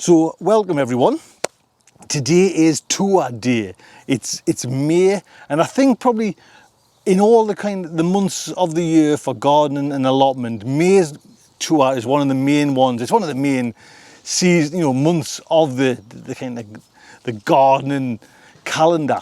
So welcome everyone. Today is tour day. It's May, and I think probably in all the months of the year for gardening and allotment, May's tour is one of the main ones. It's one of the main seasons, months of the gardening calendar.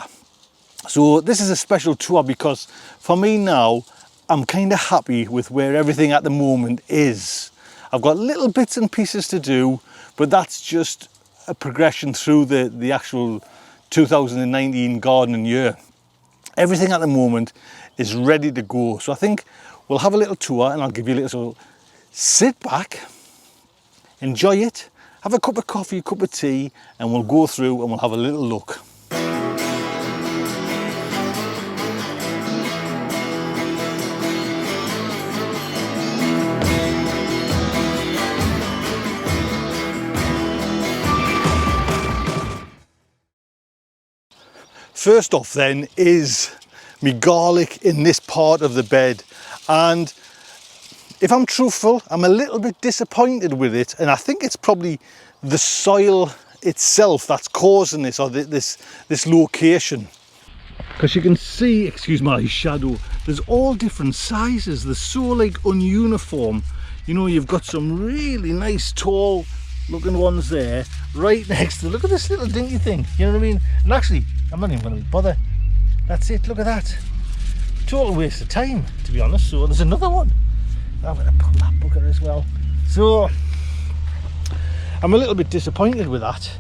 So this is a special tour because for me now, I'm kind of happy with where everything at the moment is. I've got little bits and pieces to do, but that's just a progression through the actual 2019 gardening year. Everything at the moment is ready to go. So I think we'll have a little tour and I'll give you a little, so sit back, enjoy it, have a cup of coffee, a cup of tea, and we'll go through and we'll have a little look. First off then is my garlic in this part of the bed, and if I'm truthful, I'm a little bit disappointed with it, and I think it's probably the soil itself that's causing this, or this location. Because you can see, excuse my shadow, there's all different sizes. They're so like ununiform. You've got some really nice tall looking ones there right next to, look at this little dinky thing, you know what I mean? And actually, I'm not even going to bother. That's it, look at that. Total waste of time, to be honest. So there's another one. I'm going to pull that bucket as well. So I'm a little bit disappointed with that.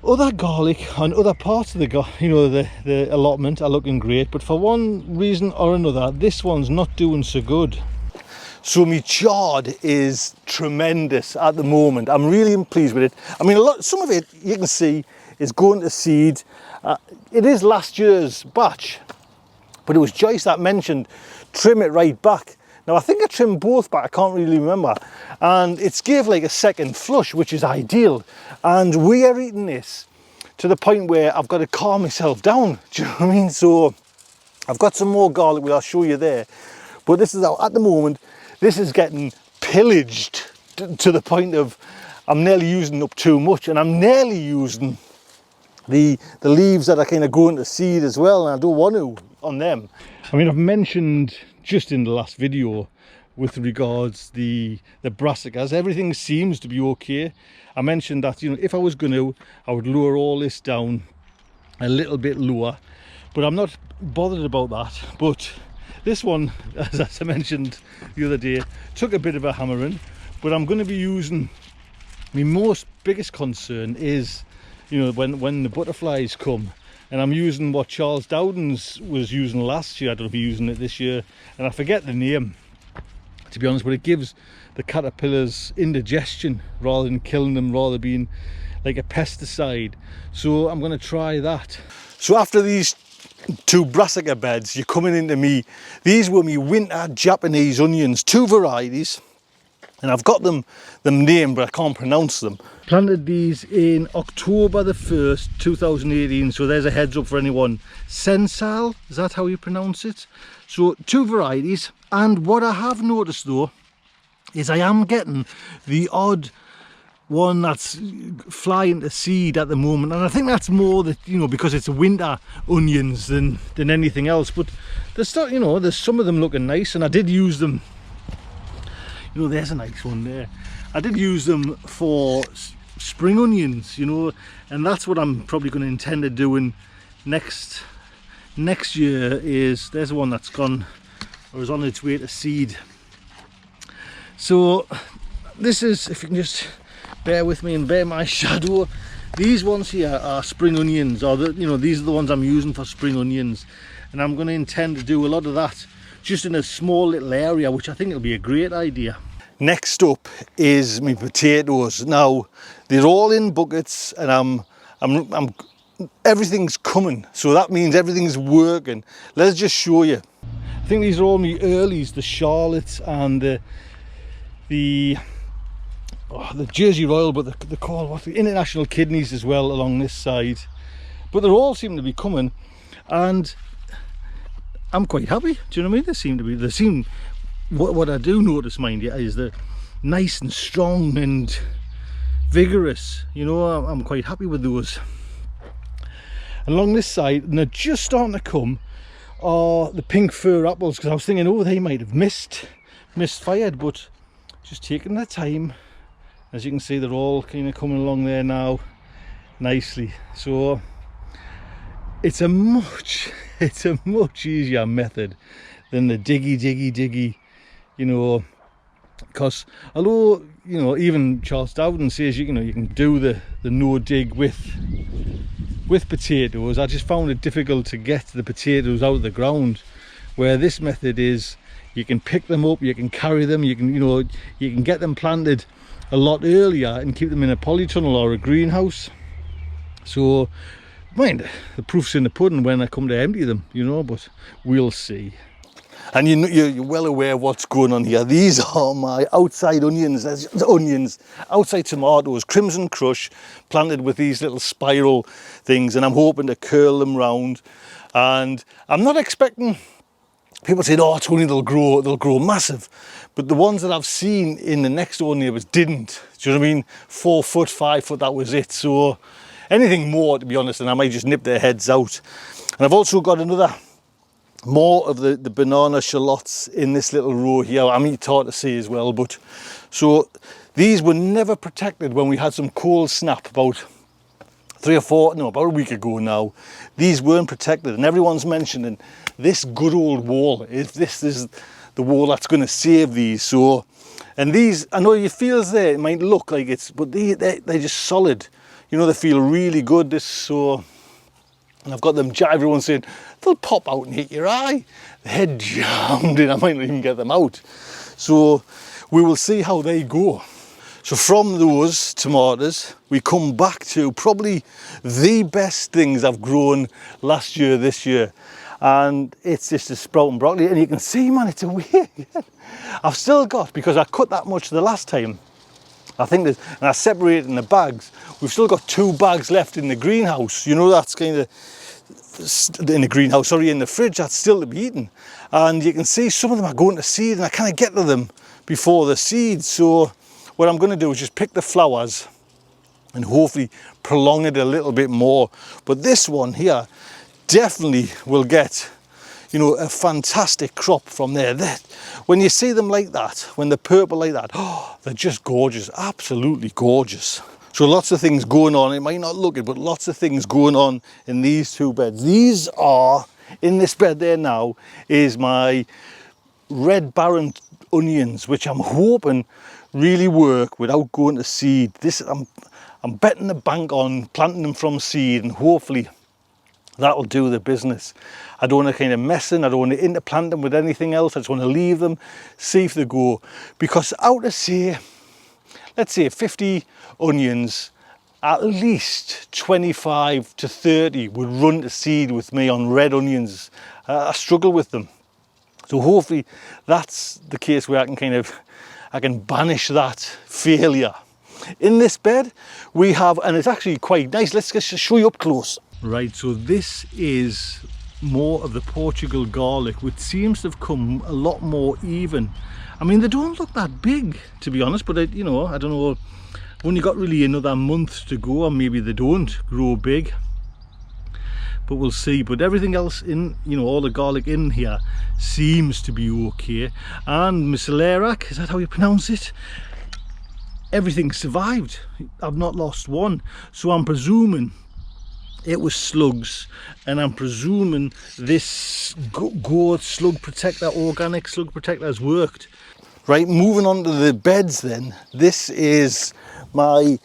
Other garlic on other parts of the allotment are looking great, but for one reason or another, this one's not doing so good. So my chard is tremendous at the moment. I'm really pleased with it. I mean, some of it you can see is going to seed. It is last year's batch, but it was Joyce that mentioned trim it right back. Now I think I trimmed both back, I can't really remember, and it's gave like a second flush, which is ideal. And we are eating this to the point where I've got to calm myself down. Do you know what I mean? So I've got some more garlic, which I'll show you there, but this is how at the moment this is getting pillaged to the point of I'm nearly using up too much, and I'm nearly using the leaves that are kind of going to seed as well, and I don't want to on them. I mean, I've mentioned just in the last video with regards the Brassicas, everything seems to be okay. I mentioned that if I was going to, I would lower all this down a little bit lower, but I'm not bothered about that. But this one, as I mentioned the other day, took a bit of a hammering, but I'm going to be using, my biggest concern is, when the butterflies come, and I'm using what Charles Dowden's was using last year. I don't know if he's using it this year, and I forget the name, to be honest, but it gives the caterpillars indigestion rather than killing them, rather being like a pesticide. So I'm going to try that. So after these two brassica beds, you're coming into me. These were me winter Japanese onions, two varieties, and I've got them named, but I can't pronounce them. Planted these in October the 1st, 2018. So there's a heads up for anyone. Sensal, is that how you pronounce it? So two varieties, and what I have noticed though is I am getting the odd one that's flying to seed at the moment, and I think that's more that because it's winter onions than anything else. But there's still there's some of them looking nice, and I did use them. There's a nice one there. I did use them for spring onions, and that's what I'm probably going to intend to doing next year. Is there's one that's gone or is on its way to seed. So this is, if you can just bear with me and bear my shadow, these ones here are spring onions, or these are the ones I'm using for spring onions, and I'm going to intend to do a lot of that just in a small little area, which I think will be a great idea. Next up is my potatoes. Now they're all in buckets, and I'm everything's coming, so that means everything's working. Let's just show you. I think these are all my earlies, the shallots and the Jersey Royal, but they're called the international kidneys as well along this side. But they all seem to be coming, and I'm quite happy. Do you know what I mean? They seem what I do notice, mind you, is they're nice and strong and vigorous, you know. I'm quite happy with those. And along this side, and they're just starting to come, are the pink fir apples, because I was thinking, oh, they might have misfired, but just taking their time. As you can see, they're all kind of coming along there now nicely. So it's a much easier method than the diggy, you know, because although, you know, even Charles Dowden says you can do the no dig with potatoes, I just found it difficult to get the potatoes out of the ground, where this method is you can pick them up, you can carry them, you can get them planted a lot earlier and keep them in a polytunnel or a greenhouse. So mind, the proof's in the pudding when I come to empty them, you know, but we'll see. And you're well aware of what's going on here. These are my outside onions, outside tomatoes, Crimson Crush, planted with these little spiral things, and I'm hoping to curl them round. And I'm not expecting people saying, oh, Tony, they'll grow massive. But the ones that I've seen in the next door neighbours didn't. Do you know what I mean? 4 foot, 5 foot, that was it. So anything more, to be honest, and I might just nip their heads out. And I've also got more of the banana shallots in this little row here. I mean, it's hard to see as well, but so these were never protected when we had some cold snap about about a week ago now. These weren't protected, and everyone's mentioning this good old wall. This is the wall that's going to save these. So, and these, I know you feel there, it might look like it's, but they're just solid. You know, they feel really good. And I've got them, everyone's saying, they'll pop out and hit your eye. The head jammed in, I might not even get them out. So we will see how they go. So from those tomatoes, we come back to probably the best things I've grown last year, this year. And it's just a sprouting broccoli. And you can see, man, it's a weird. I've still got, because I cut that much the last time, I think and I separated in the bags. We've still got 2 bags left in the greenhouse. You know, that's kind of in the greenhouse, sorry, in the fridge, that's still to be eaten. And you can see some of them are going to seed, and I kind of get to them before the seeds. So what I'm going to do is just pick the flowers and hopefully prolong it a little bit more. But this one here definitely will get, you know, a fantastic crop from there. When you see them like that, when they're purple like that, oh, they're just gorgeous, absolutely gorgeous. So lots of things going on. It might not look it, but lots of things going on in these 2 beds. These are, in this bed there now, is my red barren onions, which I'm hoping really work without going to seed. I'm betting the bank on planting them from seed, and hopefully that'll do the business. I don't want to kind of mess in, I don't want to interplant them with anything else. I just want to leave them, see if they go. Because out of say, let's say 50 onions, at least 25 to 30 would run to seed with me on red onions. I struggle with them. So hopefully that's the case where I can banish that failure. In this bed we have, and it's actually quite nice, let's just show you up close. Right, so this is more of the Portugal garlic, which seems to have come a lot more even. I mean, they don't look that big, to be honest, but you know, I don't know, I've only got really another month to go, or maybe they don't grow big, but we'll see. But everything else in, you know, all the garlic in here seems to be okay. And Miscelerac, is that how you pronounce it? Everything survived. I've not lost one. So I'm presuming it was slugs, and I'm presuming this gourd slug protector, organic slug protector, has worked. Right, moving on to the beds then. This is my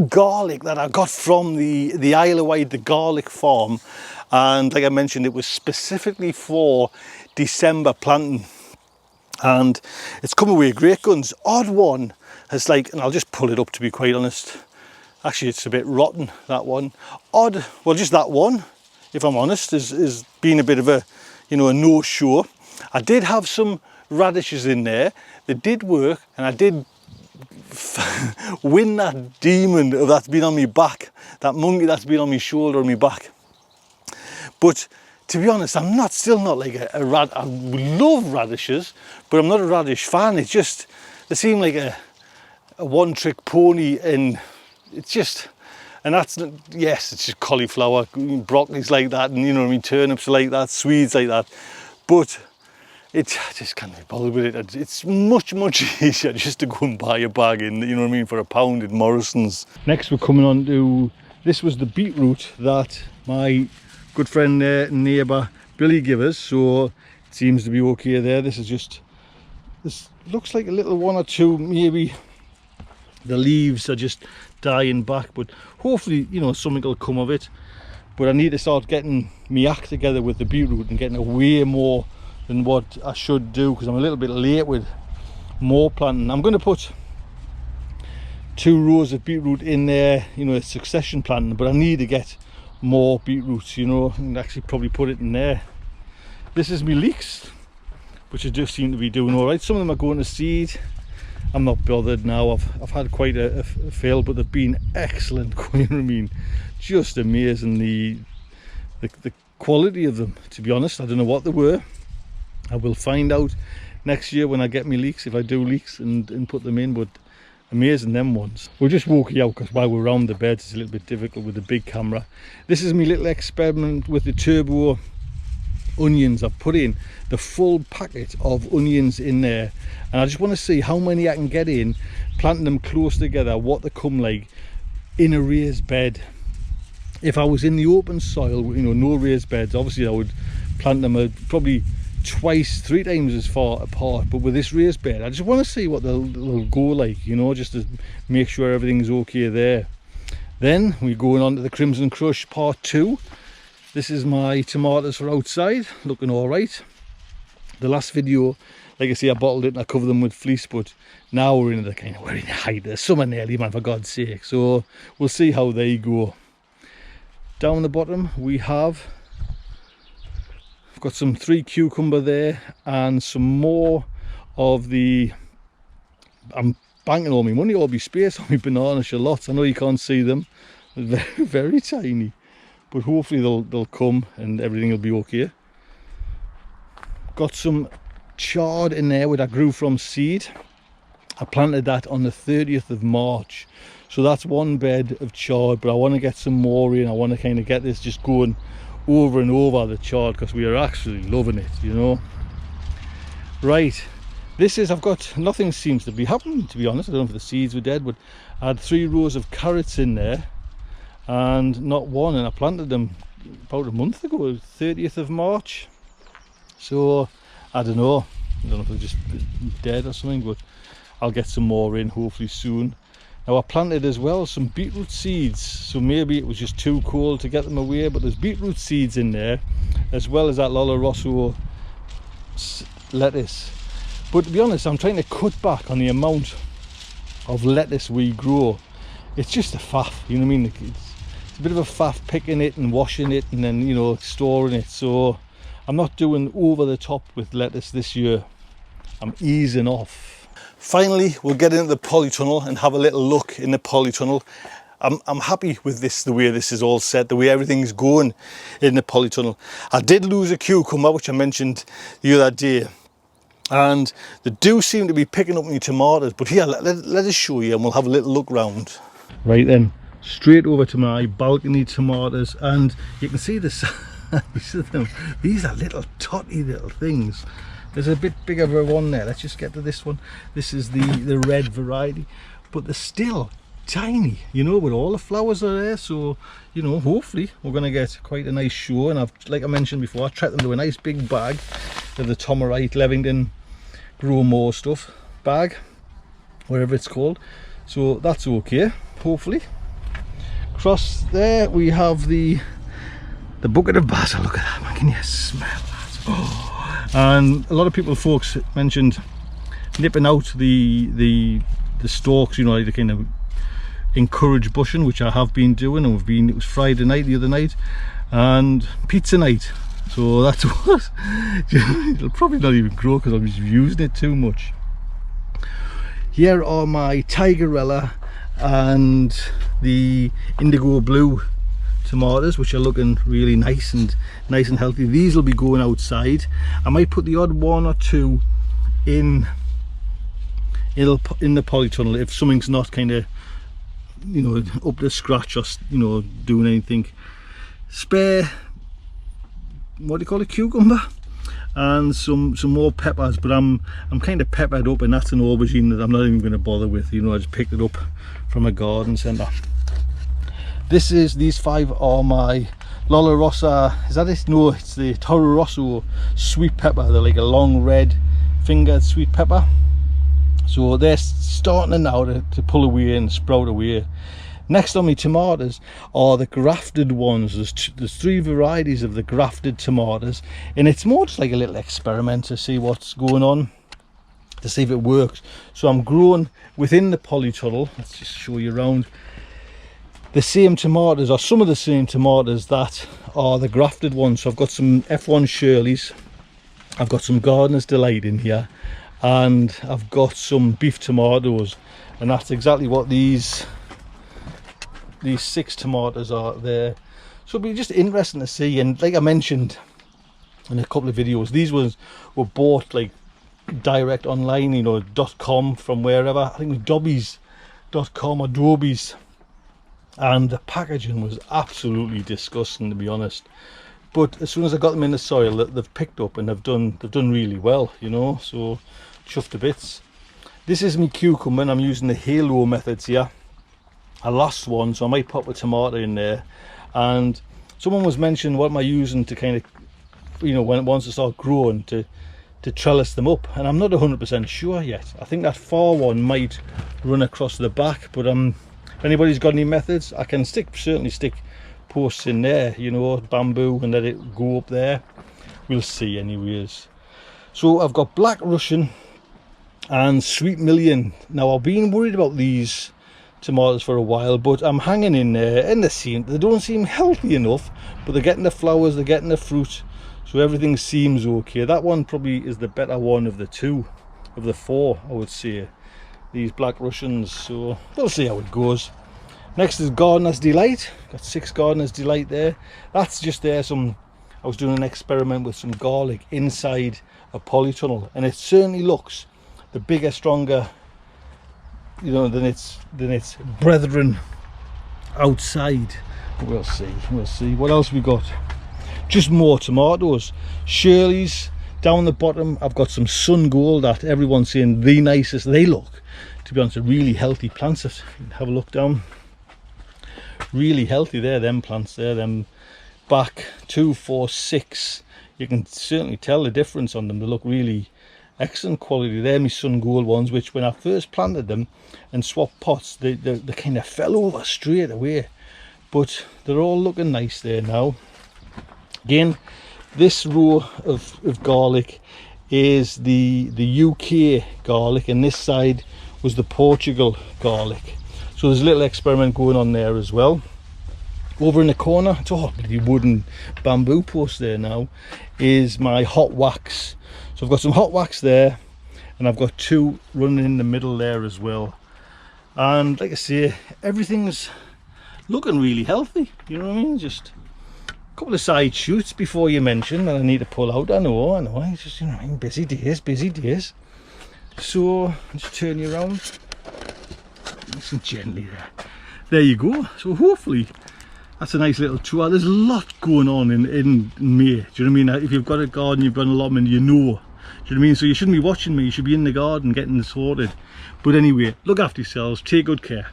garlic that I got from the Isle of Wight, the garlic farm, and like I mentioned, it was specifically for December planting, and it's come away great guns. Odd one has, like, and I'll just pull it up to be quite honest, actually it's a bit rotten, that one. Odd, well, just that one, if I'm honest, is been a bit of a, you know, a no-show. I did have some radishes in there that did work, and I did win that demon that's been on my back, that monkey that's been on my shoulder and my back. But to be honest, I'm still not like I love radishes, but I'm not a radish fan. It's just, they seem like a one-trick pony, and it's just, and that's, yes, it's just cauliflower, broccoli's like that, and you know what I mean, turnips are like that, Swedes like that, but I just can't be bothered with it. It's much easier just to go and buy a bag in, you know what I mean, for £1 in Morrison's. Next we're coming on to, this was the beetroot that my good friend neighbour Billy gave us, so it seems to be okay there. This is just, this looks like a little one or two, maybe the leaves are just dying back, but hopefully, you know, something will come of it. But I need to start getting my act together with the beetroot and getting away more than what I should do, because I'm a little bit late with more planting. I'm going to put 2 rows of beetroot in there, you know, succession planting, but I need to get more beetroots, you know, and actually probably put it in there. This is my leeks, which I just seem to be doing all right. Some of them are going to seed. I'm not bothered now. I've had quite a fail, but they've been excellent. You know what I mean? Just amazing, the quality of them, to be honest. I don't know what they were. I will find out next year when I get me leeks, if I do leeks and put them in, but amazing them ones. We'll just walk you out, because while we're around the beds it's a little bit difficult with the big camera. This is my little experiment with the turbo onions. I've put in the full packet of onions in there, and I just want to see how many I can get in, planting them close together, what they come like in a raised bed. If I was in the open soil, you know, no raised beds, obviously I would plant them probably 2-3 times as far apart, but with this raised bed I just want to see what they'll go like, you know, just to make sure everything's okay there. Then we're going on to the Crimson Crush part 2. This is my tomatoes for outside, looking all right. The last video, like I say, I bottled it and I covered them with fleece, but now we're in the kind of, we're in the height, there's summer nearly, man, for God's sake. So we'll see how they go. Down the bottom we have, I've got some 3 cucumber there and some more of the, I'm banking all my money, all my space on my banana shallots. I know you can't see them, they're very tiny, but hopefully they'll come and everything will be okay. Got some chard in there which I grew from seed. I planted that on the 30th of March, so that's 1 bed of chard, but I want to get some more in. I want to kind of get this just going over and over, the chard, because we are actually loving it, you know. Right, this is, I've got, nothing seems to be happening, to be honest. I don't know if the seeds were dead, but I had 3 rows of carrots in there and not one, and I planted them about a month ago, 30th of March. So I don't know if they're just dead or something, but I'll get some more in hopefully soon. Now I planted as well some beetroot seeds, so maybe it was just too cold to get them away, but there's beetroot seeds in there, as well as that Lollo Rosso lettuce. But to be honest, I'm trying to cut back on the amount of lettuce we grow. It's just a faff, you know what I mean? It's a bit of a faff picking it and washing it and then, you know, storing it. So I'm not doing over the top with lettuce this year. I'm easing off. Finally, we'll get into the polytunnel and have a little look in the polytunnel. I'm happy with this, the way this is all set, the way everything's going in the polytunnel. I did lose a cucumber, which I mentioned the other day, and they do seem to be picking up my tomatoes. But here, let us show you and we'll have a little look round. Right then, straight over to my balcony tomatoes, and you can see the size of them. These are little totty little things. There's a bit bigger of a one there. Let's just get to this one. This is the red variety, but they're still tiny, you know, but all the flowers are there. So, you know, hopefully we're going to get quite a nice show. And I've, like I mentioned before, I tracked them to a nice big bag of the Tomerite Levington Grow More stuff bag, whatever it's called. So that's okay, hopefully. Across there we have the bucket of basil. Look at that, man. Can you smell that? Oh. And a lot of people, folks, mentioned nipping out the stalks, you know, like the kind of encourage bushing, which I have been doing, and it was Friday night the other night and pizza night, so that's what it'll probably not even grow because I'm just using it too much. Here are my Tigerella and the indigo blue tomatoes, which are looking really nice and healthy. These will be going outside. I might put the odd 1 or 2 in the polytunnel if something's not kind of you know, up to scratch or, you know, doing anything. Spare, what do you call it, cucumber, and some more peppers, but I'm kind of peppered up, and that's an aubergine that I'm not even going to bother with. You know, I just picked it up from a garden centre. These 5 are my Lola Rossa, is that it? No, it's the Toro Rosso sweet pepper. They're like a long red fingered sweet pepper. So they're starting now to pull away and sprout away. Next on my tomatoes are the grafted ones. There's 3 varieties of the grafted tomatoes, and it's more just like a little experiment to see what's going on, to see if it works. So I'm growing within the polytunnel. Let's just show you around. The same tomatoes, or some of the same tomatoes that are the grafted ones. So I've got some F1 Shirleys, I've got some Gardener's Delight in here, and I've got some beef tomatoes, and that's exactly what these 6 tomatoes are there. So it'll be just interesting to see. And like I mentioned in a couple of videos, these ones were bought like direct online, you know, .com from wherever. I think it was Dobbies.com or Dobies, and the packaging was absolutely disgusting, to be honest. But as soon as I got them in the soil, they've picked up and they've done really well, you know. So chuffed to bits. This is my cucumber, and I'm using the halo methods here. I lost one, so I might pop a tomato in there. And someone was mentioning, what am I using to kind of, you know, when it wants to start growing, to trellis them up, and I'm not 100% sure yet. I think that far one might run across the back, but if anybody's got any methods, I can certainly stick posts in there, you know, bamboo, and let it go up there. We'll see anyways. So I've got Black Russian and Sweet Million. Now I've been worried about these tomatoes for a while, but I'm hanging in there, and they don't seem healthy enough, but they're getting the flowers, they're getting the fruit, so everything seems okay. That one probably is the better one of the 4, I would say, these Black Russians. So we'll see how it goes. Next is Gardener's Delight. Got 6 Gardener's Delight there. That's just there, I was doing an experiment with some garlic inside a polytunnel, and it certainly looks the bigger, stronger, you know, than its brethren outside. We'll see what else we got. Just more tomatoes. Shirley's down the bottom. I've got some Sun Gold that everyone's saying the nicest. They look, to be honest, really healthy plants. Have a look down. Really healthy there, them plants there, them back 2, 4, 6. You can certainly tell the difference on them. They look really excellent quality. They're my Sun Gold ones, which when I first planted them and swapped pots, they kind of fell over straight away, but they're all looking nice there now. Again, this row of garlic is the UK garlic, and this side was the Portugal garlic. So there's a little experiment going on there as well. Over in the corner, it's all bloody wooden bamboo post there now, is my hot wax. So I've got some hot wax there, and I've got 2 running in the middle there as well. And like I say, everything's looking really healthy, you know what I mean? Just a couple of side shoots before you mention that I need to pull out. I know, it's just, you know, busy days. So just turn you around nice and gently there you go. So hopefully that's a nice little tour. There's a lot going on in May. Do you know what I mean? If you've got a garden, you've got an allotment, you know. Do you know what I mean? So you shouldn't be watching me, you should be in the garden getting sorted. But anyway, look after yourselves, take good care.